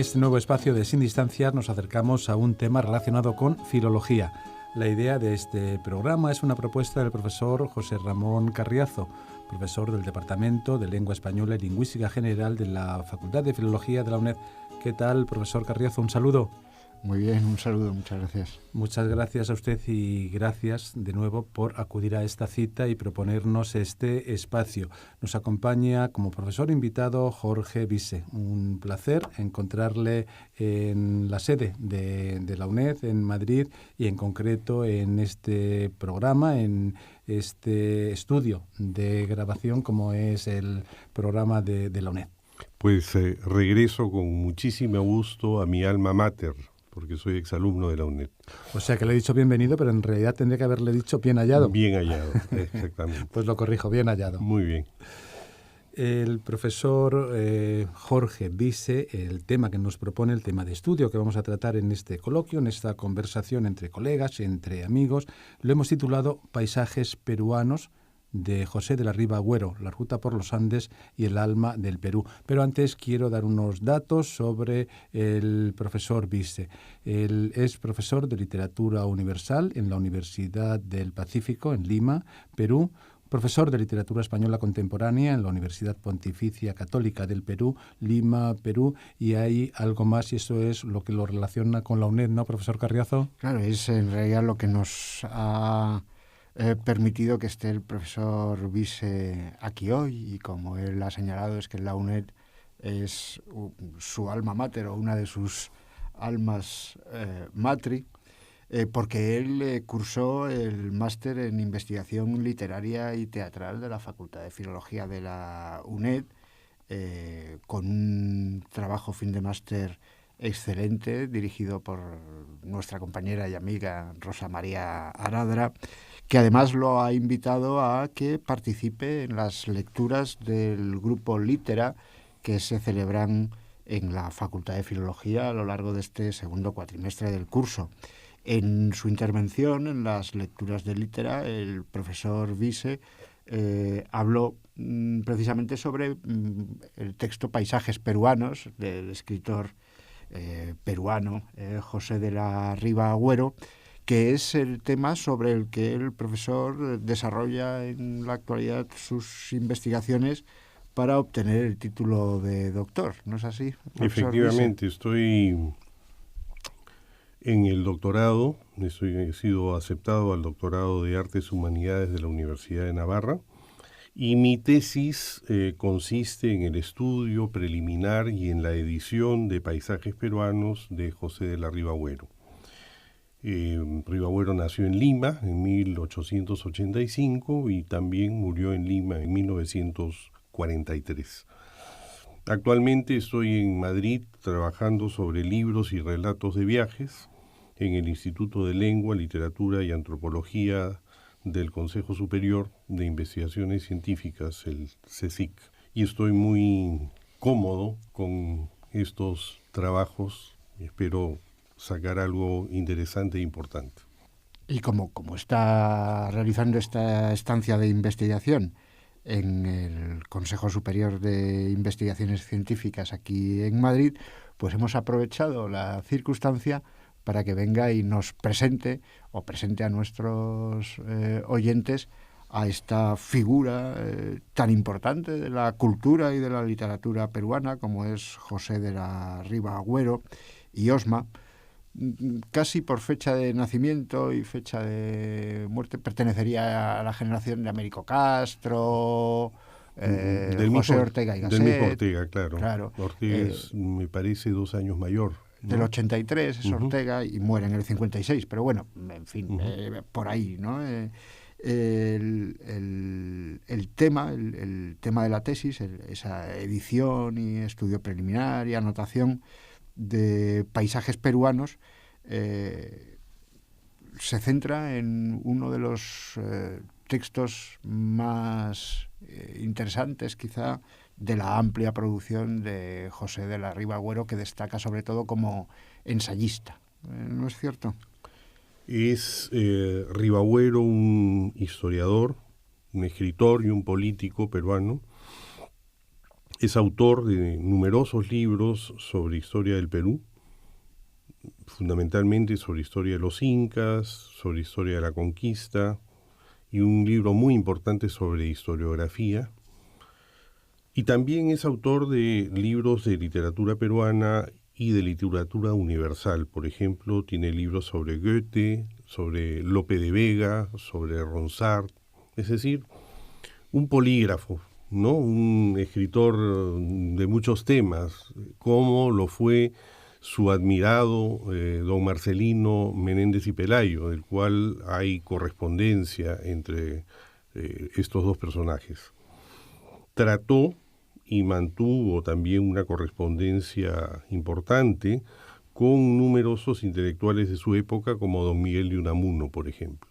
este nuevo espacio de Sin Distancias nos acercamos a un tema relacionado con filología. La idea de este programa es una propuesta del profesor José Ramón Carriazo, profesor del Departamento de Lengua Española y Lingüística General de la Facultad de Filología de la UNED. ¿Qué tal, profesor Carriazo? Un saludo. Muy bien, un saludo, muchas gracias. Muchas gracias a usted y gracias de nuevo por acudir a esta cita y proponernos este espacio. Nos acompaña como profesor invitado Jorge Vise. Un placer encontrarle en la sede de la UNED en Madrid y en concreto en este programa, en este estudio de grabación como es el programa de la UNED. Pues regreso con muchísimo gusto a mi alma mater, porque soy exalumno de la UNED. O sea que le he dicho bienvenido, pero en realidad tendría que haberle dicho bien hallado. Bien hallado, exactamente. Pues lo corrijo, bien hallado. Muy bien. El profesor Jorge Vise, el tema que nos propone, el tema de estudio que vamos a tratar en este coloquio, en esta conversación entre colegas, entre amigos, lo hemos titulado Paisajes peruanos, de José de la Riva Agüero, La ruta por los Andes y el alma del Perú. Pero antes quiero dar unos datos sobre el profesor Vise. Él es profesor de Literatura Universal en la Universidad del Pacífico, en Lima, Perú, profesor de Literatura Española Contemporánea en la Universidad Pontificia Católica del Perú, Lima, Perú, y hay algo más, y eso es lo que lo relaciona con la UNED, ¿no, profesor Carriazo? Claro, es en realidad lo que nos ha permitido que esté el profesor Vise aquí hoy, y como él ha señalado es que la UNED es su alma mater o una de sus almas matri, porque él cursó el máster en investigación literaria y teatral de la Facultad de Filología de la UNED, con un trabajo fin de máster excelente dirigido por nuestra compañera y amiga Rosa María Aradra, que además lo ha invitado a que participe en las lecturas del grupo Litera que se celebran en la Facultad de Filología a lo largo de este segundo cuatrimestre del curso. En su intervención en las lecturas de Litera, el profesor Vise habló precisamente sobre el texto Paisajes peruanos del escritor peruano José de la Riva Agüero, que es el tema sobre el que el profesor desarrolla en la actualidad sus investigaciones para obtener el título de doctor, ¿no es así, profesor Efectivamente, Vise? estoy en el doctorado, he sido aceptado al doctorado de Artes Humanidades de la Universidad de Navarra, y mi tesis consiste en el estudio preliminar y en la edición de Paisajes peruanos de José de la Riva Agüero. Riva Agüero nació en Lima en 1885 y también murió en Lima en 1943. Actualmente estoy en Madrid trabajando sobre libros y relatos de viajes en el Instituto de Lengua, Literatura y Antropología del Consejo Superior de Investigaciones Científicas, el CSIC, y estoy muy cómodo con estos trabajos y espero sacar algo interesante e importante. Y como está realizando esta estancia de investigación en el Consejo Superior de Investigaciones Científicas aquí en Madrid, pues hemos aprovechado la circunstancia para que venga y nos presente o presente a nuestros oyentes a esta figura tan importante de la cultura y de la literatura peruana como es José de la Riva Agüero y Osma. Casi por fecha de nacimiento y fecha de muerte pertenecería a la generación de Américo Castro, José Ortega y Gasset. Del mismo Ortega, claro. Ortega es, me parece, 2 años mayor, ¿no? Del 83 es Ortega y muere en el 56, pero bueno, en fin, por ahí, ¿no? El tema de la tesis, esa edición y estudio preliminar y anotación de Paisajes peruanos, se centra en uno de los textos más interesantes quizá de la amplia producción de José de la Riva Agüero, que destaca sobre todo como ensayista. ¿No es cierto? Es Riva Agüero un historiador, un escritor y un político peruano Es autor de numerosos libros sobre historia del Perú, fundamentalmente sobre historia de los incas, sobre historia de la conquista, y un libro muy importante sobre historiografía. Y también es autor de libros de literatura peruana y de literatura universal. Por ejemplo, tiene libros sobre Goethe, sobre Lope de Vega, sobre Ronsard. Es decir, un polígrafo, ¿no? Un escritor de muchos temas, como lo fue su admirado don Marcelino Menéndez y Pelayo, del cual hay correspondencia entre estos dos personajes. Trató y mantuvo también una correspondencia importante con numerosos intelectuales de su época, como don Miguel de Unamuno, por ejemplo.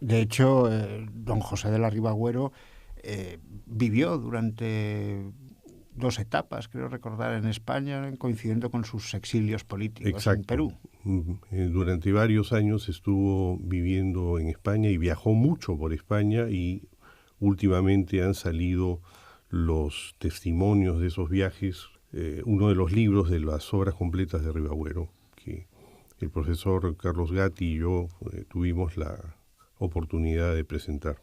De hecho, don José de la Ribagüero vivió durante 2 etapas, creo recordar, en España, coincidiendo con sus exilios políticos. Exacto. En Perú. Durante varios años estuvo viviendo en España y viajó mucho por España, y últimamente han salido los testimonios de esos viajes, uno de los libros de las obras completas de Ribagüero, que el profesor Carlos Gatti y yo tuvimos la oportunidad de presentar.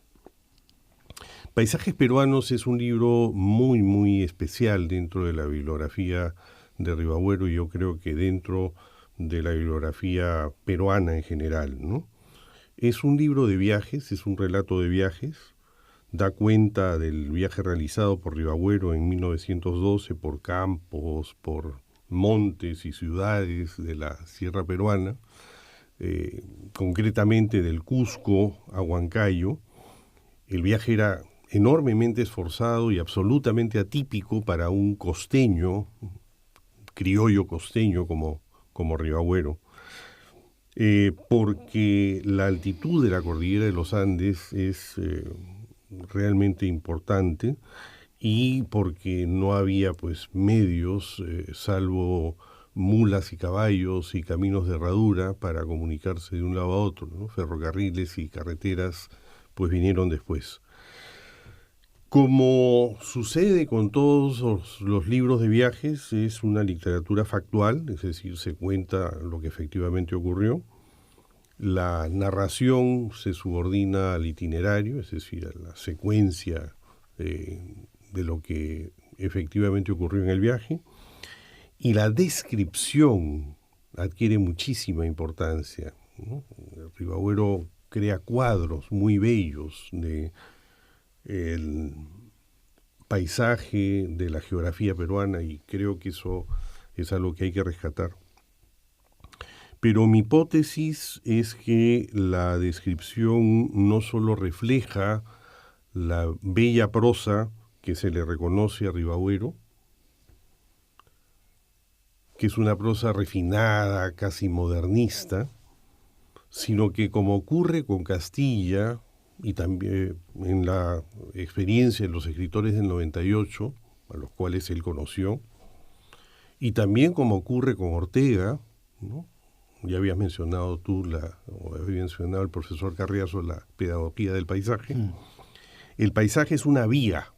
Paisajes peruanos es un libro muy, muy especial dentro de la bibliografía de Ribagüero, y yo creo que dentro de la bibliografía peruana en general, ¿no? Es un libro de viajes, es un relato de viajes, da cuenta del viaje realizado por Ribagüero en 1912 por campos, por montes y ciudades de la sierra peruana, concretamente del Cusco a Huancayo. El viaje era enormemente esforzado y absolutamente atípico para un costeño, criollo costeño como Ribagüero, porque la altitud de la cordillera de los Andes es realmente importante, y porque no había pues medios, salvo mulas y caballos y caminos de herradura para comunicarse de un lado a otro, ¿no? Ferrocarriles y carreteras pues vinieron después. Como sucede con todos los libros de viajes, es una literatura factual, es decir, se cuenta lo que efectivamente ocurrió. La narración se subordina al itinerario, es decir, a la secuencia de lo que efectivamente ocurrió en el viaje. Y la descripción adquiere muchísima importancia, ¿no? Ribagüero crea cuadros muy bellos de el paisaje, de la geografía peruana, y creo que eso es algo que hay que rescatar. Pero mi hipótesis es que la descripción no solo refleja la bella prosa que se le reconoce a Ribagüero, que es una prosa refinada, casi modernista, sino que, como ocurre con Castilla y también en la experiencia de los escritores del 98, a los cuales él conoció, y también como ocurre con Ortega, ¿no? Ya habías mencionado tú, o había mencionado el profesor Carriazo, la pedagogía del paisaje. El paisaje es una vía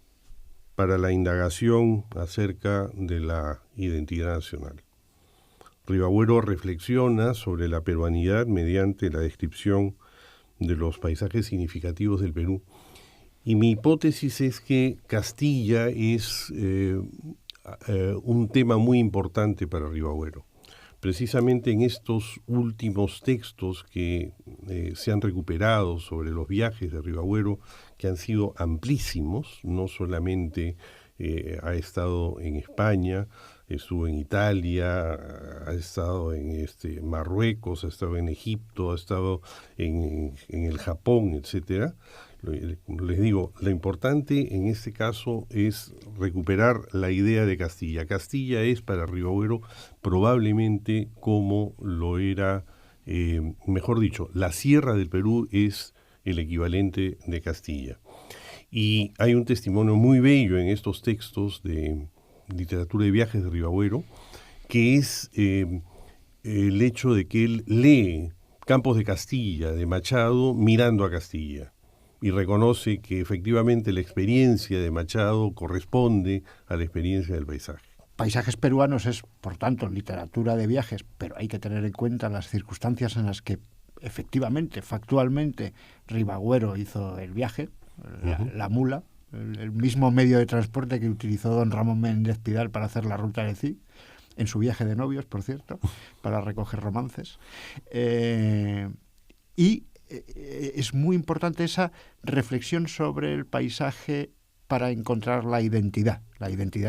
para la indagación acerca de la identidad nacional. Ribagüero reflexiona sobre la peruanidad mediante la descripción de los paisajes significativos del Perú. Y mi hipótesis es que Castilla es un tema muy importante para Ribagüero. Precisamente en estos últimos textos que se han recuperado sobre los viajes de Ribagüero, que han sido amplísimos, no solamente ha estado en España, estuvo en Italia, ha estado en Marruecos, ha estado en Egipto, ha estado en el Japón, etcétera. Les digo, lo importante en este caso es recuperar la idea de Castilla. Castilla es para Ribagüero probablemente como lo era, mejor dicho, la Sierra del Perú es el equivalente de Castilla. Y hay un testimonio muy bello en estos textos de literatura de viajes de Ribagüero, que es el hecho de que él lee Campos de Castilla, de Machado, mirando a Castilla. y reconoce que efectivamente la experiencia de Machado corresponde a la experiencia del paisaje. Paisajes peruanos es, por tanto, literatura de viajes, pero hay que tener en cuenta las circunstancias en las que efectivamente, factualmente, Ribagüero hizo el viaje, la mula, el mismo medio de transporte que utilizó don Ramón Méndez Pidal para hacer la ruta de Cid, en su viaje de novios, por cierto, para recoger romances. Y es muy importante esa reflexión sobre el paisaje para encontrar la identidad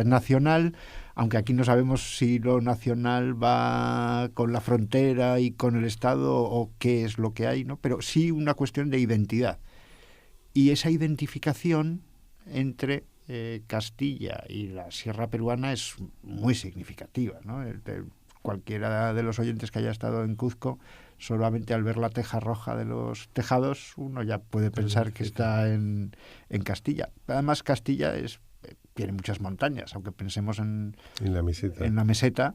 nacional, aunque aquí no sabemos si lo nacional va con la frontera y con el Estado o qué es lo que hay, ¿no? Pero sí una cuestión de identidad. Y esa identificación entre Castilla y la sierra peruana es muy significativa, ¿no? Cualquiera de los oyentes que haya estado en Cuzco, solamente al ver la teja roja de los tejados, uno ya puede pensar que está en Castilla. Además, Castilla tiene muchas montañas, aunque pensemos en la meseta,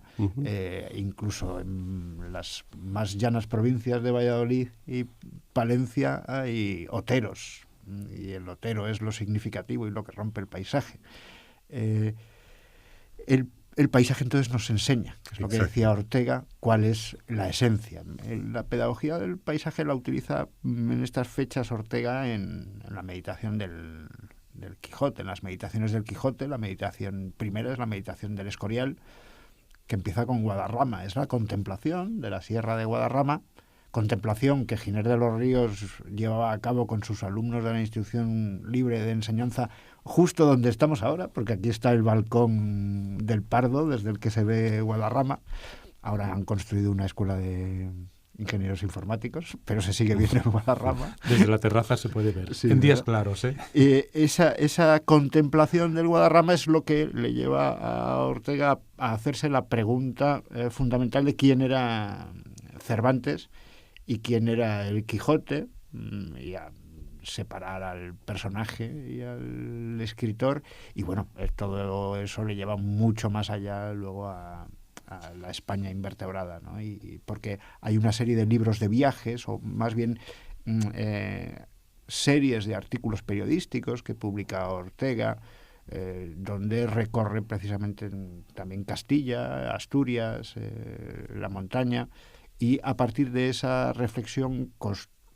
incluso en las más llanas provincias de Valladolid y Palencia hay oteros, y el otero es lo significativo y lo que rompe el paisaje. El paisaje entonces nos enseña, que es lo que decía Ortega, cuál es la esencia. La pedagogía del paisaje la utiliza en estas fechas Ortega en la meditación del Quijote, en las meditaciones del Quijote. La meditación primera es la meditación del Escorial, que empieza con Guadarrama, es la contemplación de la sierra de Guadarrama, contemplación que Giner de los Ríos llevaba a cabo con sus alumnos de la Institución Libre de Enseñanza justo donde estamos ahora, porque aquí está el balcón del Pardo, desde el que se ve Guadarrama. Ahora han construido una escuela de ingenieros informáticos, pero se sigue viendo en Guadarrama. Desde la terraza se puede ver, sí, en días claros, ¿eh? Esa contemplación del Guadarrama es lo que le lleva a Ortega a hacerse la pregunta fundamental de quién era Cervantes y quién era el Quijote, y a separar al personaje y al escritor, y bueno, todo eso le lleva mucho más allá luego a la España invertebrada, ¿no? Y porque hay una serie de libros de viajes, o más bien series de artículos periodísticos que publica Ortega, donde recorre precisamente también Castilla, Asturias, la montaña, y a partir de esa reflexión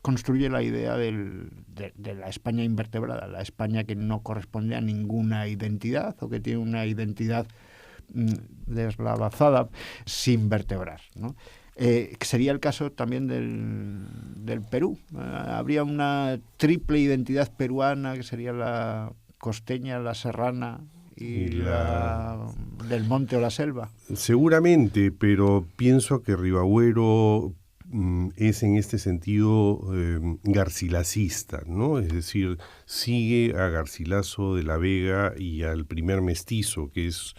construye la idea de la España invertebrada, la España que no corresponde a ninguna identidad o que tiene una identidad deslavazada sin vertebrar, ¿no? Sería el caso también del Perú. Habría una triple identidad peruana que sería la costeña, la serrana y la del monte o la selva. Seguramente, pero pienso que Ribagüero es en este sentido garcilasista, ¿no? Es decir, sigue a Garcilaso de la Vega y al primer mestizo, que es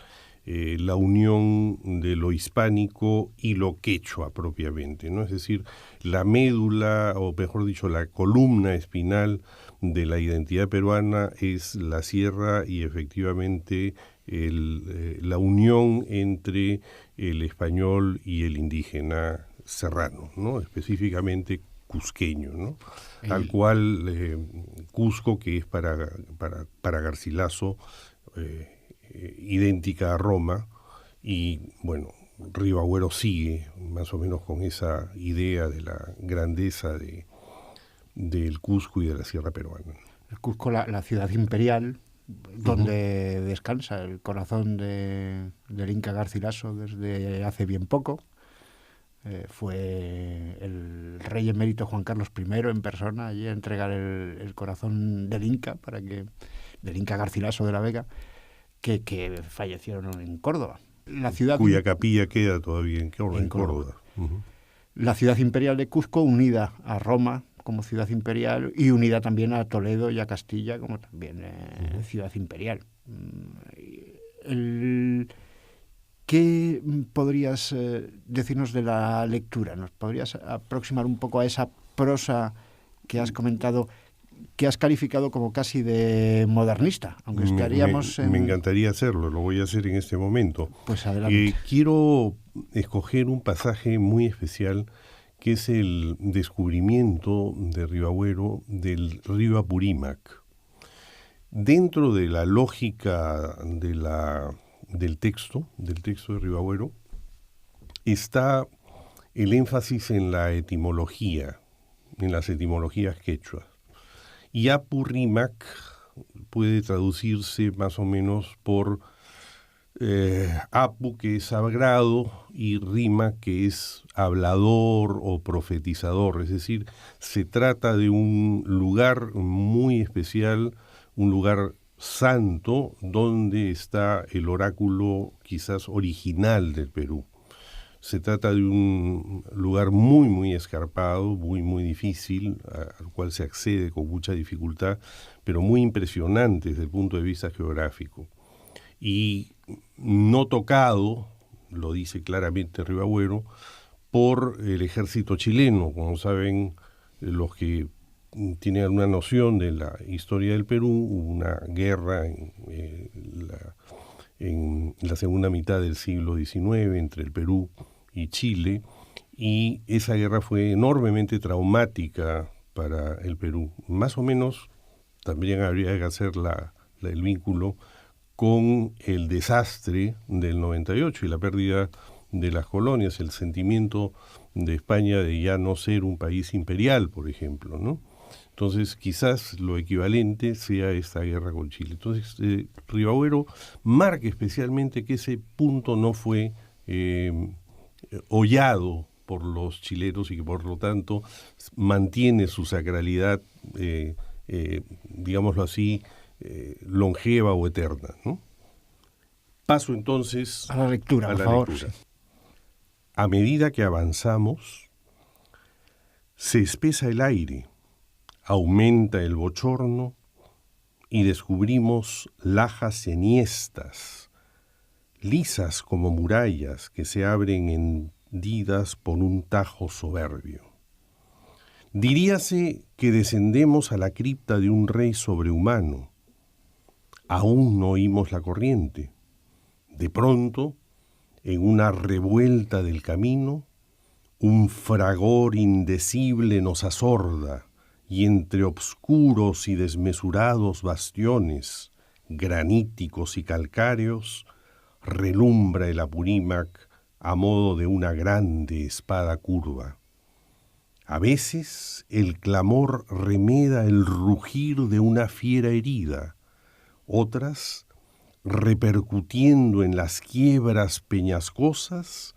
la unión de lo hispánico y lo quechua propiamente, ¿no? Es decir, la médula, o mejor dicho, la columna espinal de la identidad peruana es la sierra y efectivamente la unión entre el español y el indígena serrano, ¿no? Específicamente cusqueño, ¿no? Al cual Cusco, que es para Garcilaso idéntica a Roma, y bueno, Ribagüero sigue más o menos con esa idea de la grandeza del Cusco y de la sierra peruana. El Cusco, la ciudad imperial, donde descansa el corazón del Inca Garcilaso desde hace bien poco. Fue el rey emérito Juan Carlos I en persona allí a entregar el corazón del Inca, del Inca Garcilaso de la Vega, que fallecieron en Córdoba. La ciudad cuya capilla queda todavía en Córdoba. La ciudad imperial de Cuzco, unida a Roma como ciudad imperial y unida también a Toledo y a Castilla como también ciudad imperial. ¿Qué podrías decirnos de la lectura? ¿Nos podrías aproximar un poco a esa prosa que has comentado, que has calificado como casi de modernista? Aunque estaríamos me encantaría hacerlo, lo voy a hacer en este momento. Pues adelante. Quiero escoger un pasaje muy especial que es el descubrimiento de Ribagüero del río Apurímac. Dentro de la lógica del texto de Ribagüero, está el énfasis en la etimología, en las etimologías quechuas. Y Apurímac puede traducirse más o menos por Apu, que es sagrado, y Rima, que es hablador o profetizador. Es decir, se trata de un lugar muy especial, un lugar santo, donde está el oráculo quizás original del Perú. Se trata de un lugar muy, muy escarpado, muy, muy difícil, al cual se accede con mucha dificultad, pero muy impresionante desde el punto de vista geográfico. Y no tocado, lo dice claramente Ribagüero, por el ejército chileno. Como saben los que tienen alguna noción de la historia del Perú, hubo una guerra en la segunda mitad del siglo XIX entre el Perú y Chile, y esa guerra fue enormemente traumática para el Perú. Más o menos también habría que hacer el vínculo con el desastre del 98 y la pérdida de las colonias, el sentimiento de España de ya no ser un país imperial, por ejemplo, ¿no? Entonces, quizás lo equivalente sea esta guerra con Chile. Entonces, Ribagüero marca especialmente que ese punto no fue hollado por los chilenos y que, por lo tanto, mantiene su sacralidad, digámoslo así, longeva o eterna, ¿no? Paso entonces a la lectura, por favor. Sí. A medida que avanzamos, se espesa el aire, aumenta el bochorno y descubrimos lajas enhiestas, lisas como murallas que se abren hendidas por un tajo soberbio. Diríase que descendemos a la cripta de un rey sobrehumano. Aún no oímos la corriente. De pronto, en una revuelta del camino, un fragor indecible nos asorda, y entre obscuros y desmesurados bastiones, graníticos y calcáreos, relumbra el Apurímac a modo de una grande espada curva. A veces el clamor remeda el rugir de una fiera herida, otras, repercutiendo en las quiebras peñascosas,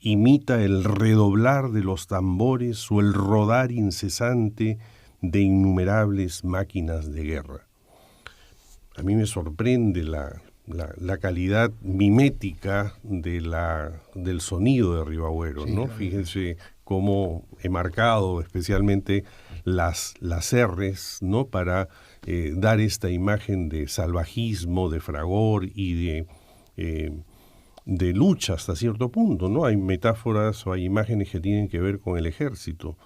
imita el redoblar de los tambores o el rodar incesante de innumerables máquinas de guerra. A mí me sorprende la calidad mimética del sonido de Ribagüero, sí, ¿no? Claro. Fíjense cómo he marcado especialmente las R's, ¿no? Para dar esta imagen de salvajismo, de fragor y de lucha hasta cierto punto, ¿no? Hay metáforas o hay imágenes que tienen que ver con el ejército.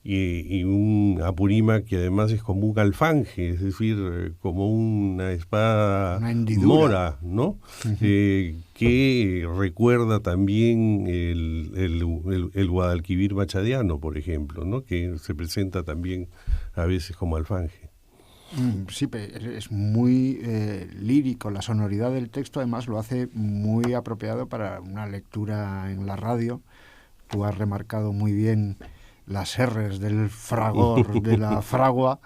Y un Apurímac que además es como un alfanje, es decir, como una espada mora, ¿no? Uh-huh. Que recuerda también el Guadalquivir machadiano, por ejemplo, ¿no? Que se presenta también a veces como alfanje. Sí, es muy lírico. La sonoridad del texto además lo hace muy apropiado para una lectura en la radio. Tú has remarcado muy bien las R's del fragor, de la fragua,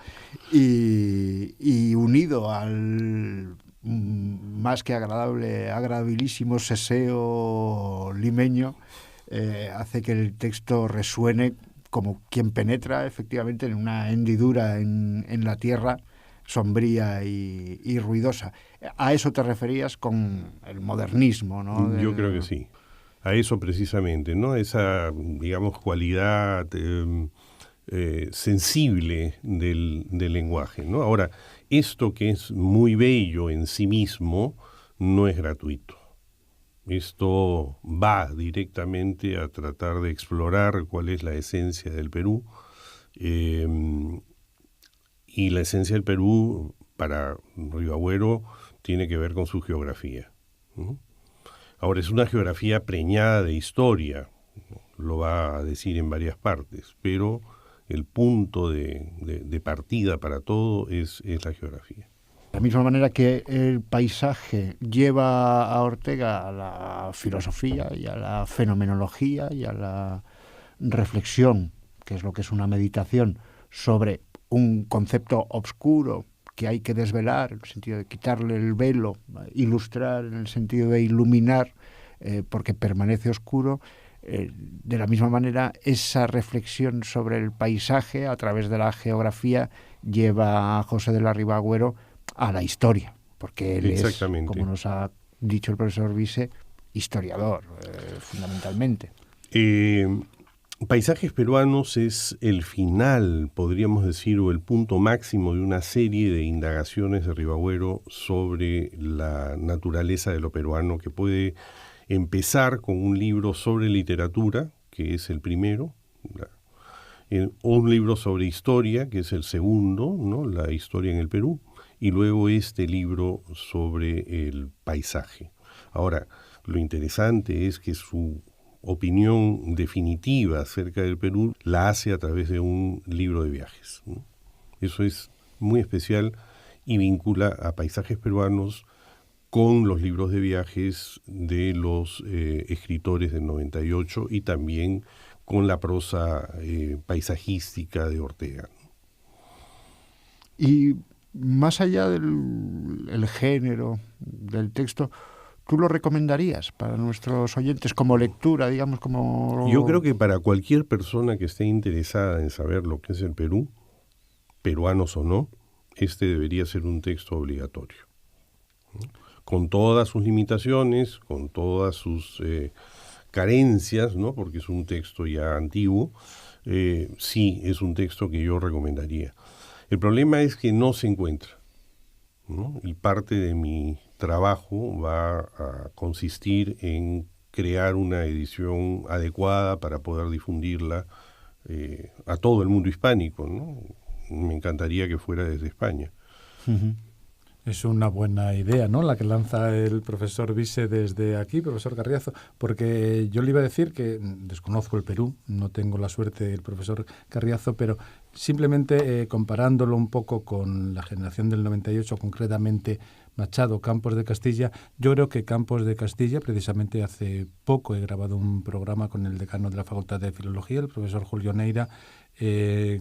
y unido al más que agradabilísimo seseo limeño, hace que el texto resuene como quien penetra efectivamente en una hendidura en la tierra sombría y ruidosa. A eso te referías con el modernismo, ¿no? Yo creo que sí. A eso precisamente, ¿no? Esa, digamos, cualidad sensible del lenguaje, ¿no? Ahora, esto que es muy bello en sí mismo no es gratuito. Esto va directamente a tratar de explorar cuál es la esencia del Perú. Y la esencia del Perú, para Ribagüero, tiene que ver con su geografía, ¿no? Ahora, es una geografía preñada de historia. lo va a decir en varias partes, pero el punto de partida para todo es la geografía. De la misma manera que el paisaje lleva a Ortega a la filosofía y a la fenomenología y a la reflexión, que es lo que es una meditación, sobre un concepto obscuro que hay que desvelar, en el sentido de quitarle el velo, ilustrar en el sentido de iluminar, porque permanece oscuro. De la misma manera, esa reflexión sobre el paisaje a través de la geografía lleva a José de la Ribagüero a la historia, porque él es, como nos ha dicho el profesor Vise, historiador, fundamentalmente. Paisajes peruanos es el final, podríamos decir, o el punto máximo de una serie de indagaciones de Ribagüero sobre la naturaleza de lo peruano, que puede empezar con un libro sobre literatura, que es el primero, o un libro sobre historia, que es el segundo, ¿no? La historia en el Perú, y luego este libro sobre el paisaje. Ahora, lo interesante es que su opinión definitiva acerca del Perú la hace a través de un libro de viajes, ¿no? Eso es muy especial y vincula a paisajes peruanos con los libros de viajes de los escritores del 98 y también con la prosa paisajística de Ortega. Y más allá del género, del texto, ¿tú lo recomendarías para nuestros oyentes como lectura, digamos, como...? Yo creo que para cualquier persona que esté interesada en saber lo que es el Perú, peruanos o no, este debería ser un texto obligatorio, ¿no? Con todas sus limitaciones, con todas sus carencias, ¿no? Porque es un texto ya antiguo, sí, es un texto que yo recomendaría. El problema es que no se encuentra, ¿no? Y parte de mi trabajo va a consistir en crear una edición adecuada para poder difundirla a todo el mundo hispánico, ¿no? Me encantaría que fuera desde España. Uh-huh. Es una buena idea, ¿no?, la que lanza el profesor Vise desde aquí, profesor Carriazo, porque yo le iba a decir que desconozco el Perú, no tengo la suerte del profesor Carriazo, pero simplemente comparándolo un poco con la generación del 98, concretamente Machado, Campos de Castilla, yo creo que Campos de Castilla, precisamente hace poco he grabado un programa con el decano de la Facultad de Filología, el profesor Julio Neira,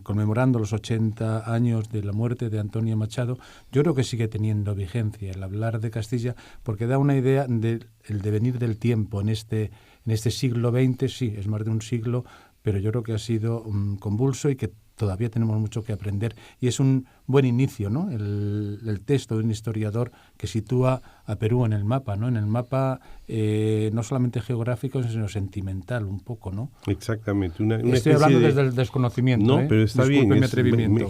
conmemorando los 80 años de la muerte de Antonio Machado. Yo creo que sigue teniendo vigencia el hablar de Castilla, porque da una idea del devenir del tiempo en este siglo XX. Sí, es más de un siglo, pero yo creo que ha sido convulso y que todavía tenemos mucho que aprender, y es un buen inicio, ¿no?, el texto de un historiador que sitúa a Perú en el mapa, ¿no?, en el mapa no solamente geográfico, sino sentimental un poco, ¿no? Exactamente. Estoy hablando desde el desconocimiento. No, pero está bien. Mi atrevimiento.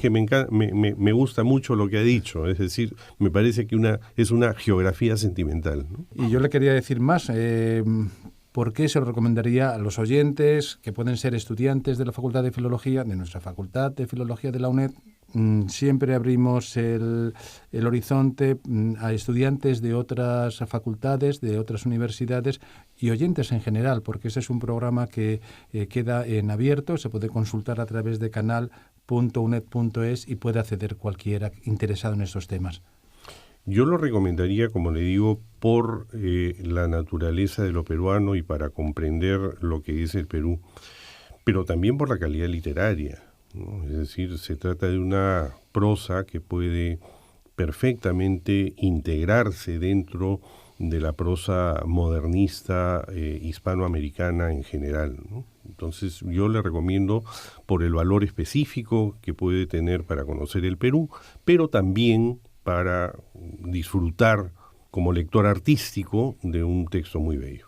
Me gusta mucho lo que ha dicho, es decir, me parece que es una geografía sentimental, ¿no? Y yo le quería decir más. ¿Por qué se lo recomendaría a los oyentes que pueden ser estudiantes de la Facultad de Filología, de nuestra Facultad de Filología de la UNED? Siempre abrimos el horizonte a estudiantes de otras facultades, de otras universidades y oyentes en general, porque ese es un programa que queda en abierto, se puede consultar a través de canal.uned.es y puede acceder cualquiera interesado en estos temas. Yo lo recomendaría, como le digo, por la naturaleza de lo peruano y para comprender lo que es el Perú, pero también por la calidad literaria, ¿no? Es decir, se trata de una prosa que puede perfectamente integrarse dentro de la prosa modernista hispanoamericana en general, ¿no? Entonces yo le recomiendo por el valor específico que puede tener para conocer el Perú, pero también para disfrutar como lector artístico de un texto muy bello.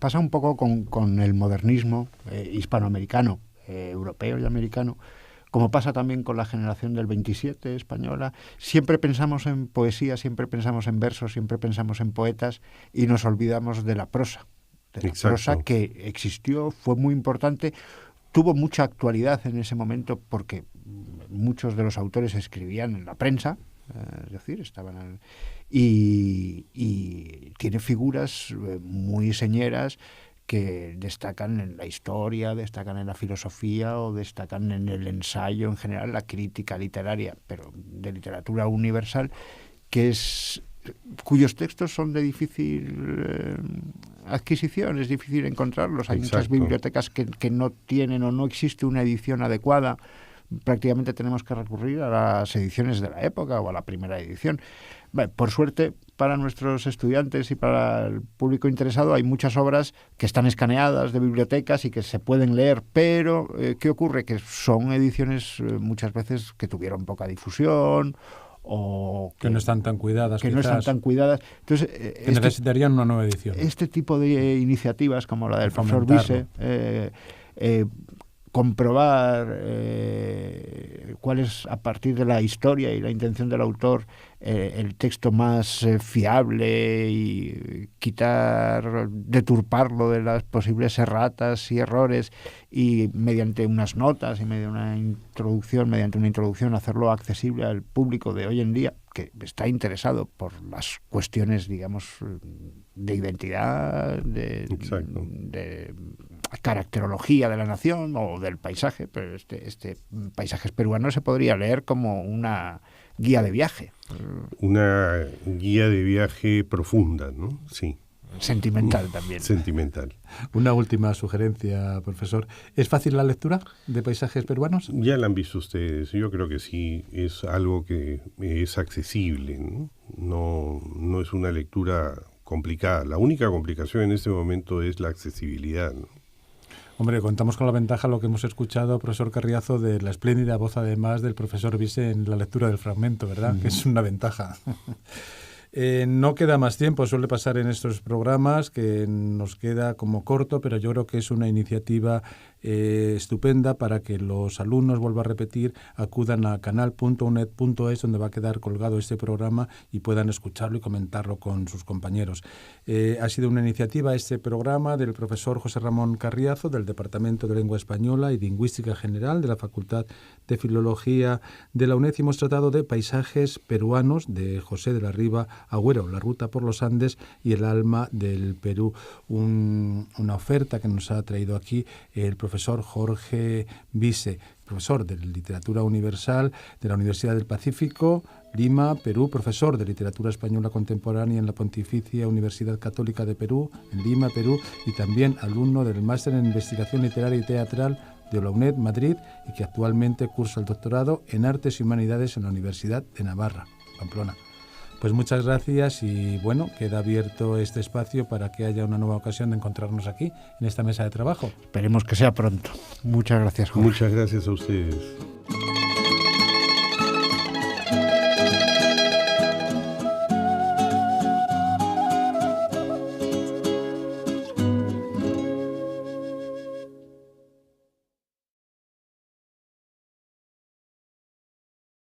Pasa un poco con el modernismo hispanoamericano, europeo y americano, como pasa también con la generación del 27 española. Siempre pensamos en poesía, siempre pensamos en versos, siempre pensamos en poetas y nos olvidamos de la prosa. De la prosa que existió, fue muy importante, tuvo mucha actualidad en ese momento porque muchos de los autores escribían en la prensa, es decir, estaban y tiene figuras muy señeras que destacan en la historia, destacan en la filosofía o destacan en el ensayo en general, la crítica literaria, pero de literatura universal, cuyos textos son de difícil adquisición, es difícil encontrarlos. Hay muchas bibliotecas que no tienen o no existe una edición adecuada. Prácticamente tenemos que recurrir a las ediciones de la época o a la primera edición. Por suerte, para nuestros estudiantes y para el público interesado, hay muchas obras que están escaneadas de bibliotecas y que se pueden leer, pero ¿qué ocurre? Que son ediciones muchas veces que tuvieron poca difusión o que no están tan cuidadas. Que no están tan cuidadas. Entonces, necesitarían una nueva edición. Este tipo de iniciativas, como la del profesor Vise, comprobar cuál es, a partir de la historia y la intención del autor, el texto más fiable, y deturparlo de las posibles erratas y errores, y mediante unas notas y mediante una introducción hacerlo accesible al público de hoy en día, que está interesado por las cuestiones, digamos, de identidad, de caracterología de la nación o del paisaje, pero este Paisajes peruanos se podría leer como una guía de viaje. Una guía de viaje profunda, ¿no? Sí. Sentimental también. Sentimental. Una última sugerencia, profesor. ¿Es fácil la lectura de Paisajes peruanos? Ya la han visto ustedes. Yo creo que sí. Es algo que es accesible, ¿no? No es una lectura complicada. La única complicación en este momento es la accesibilidad, ¿no? Hombre, contamos con la ventaja, lo que hemos escuchado, profesor Carriazo, de la espléndida voz, además, del profesor Vise en la lectura del fragmento, ¿verdad? Que es una ventaja. No queda más tiempo, suele pasar en estos programas que nos queda como corto, pero yo creo que es una iniciativa estupenda para que los alumnos, vuelvo a repetir, acudan a canal.uned.es, donde va a quedar colgado este programa, y puedan escucharlo y comentarlo con sus compañeros. Ha sido una iniciativa, este programa, del profesor José Ramón Carriazo, del Departamento de Lengua Española y Lingüística General de la Facultad de Filología de la UNED, y hemos tratado de Paisajes peruanos, de José de la Riva Agüero, La ruta por los Andes y el alma del Perú. Una oferta que nos ha traído aquí el profesor Jorge Vise, profesor de Literatura Universal de la Universidad del Pacífico, Lima, Perú, profesor de Literatura Española Contemporánea en la Pontificia Universidad Católica de Perú, en Lima, Perú, y también alumno del Máster en Investigación Literaria y Teatral de la UNED Madrid, y que actualmente cursa el doctorado en Artes y Humanidades en la Universidad de Navarra, Pamplona. Pues muchas gracias, y bueno, queda abierto este espacio para que haya una nueva ocasión de encontrarnos aquí, en esta mesa de trabajo. Esperemos que sea pronto. Muchas gracias, Jorge. Muchas gracias a ustedes.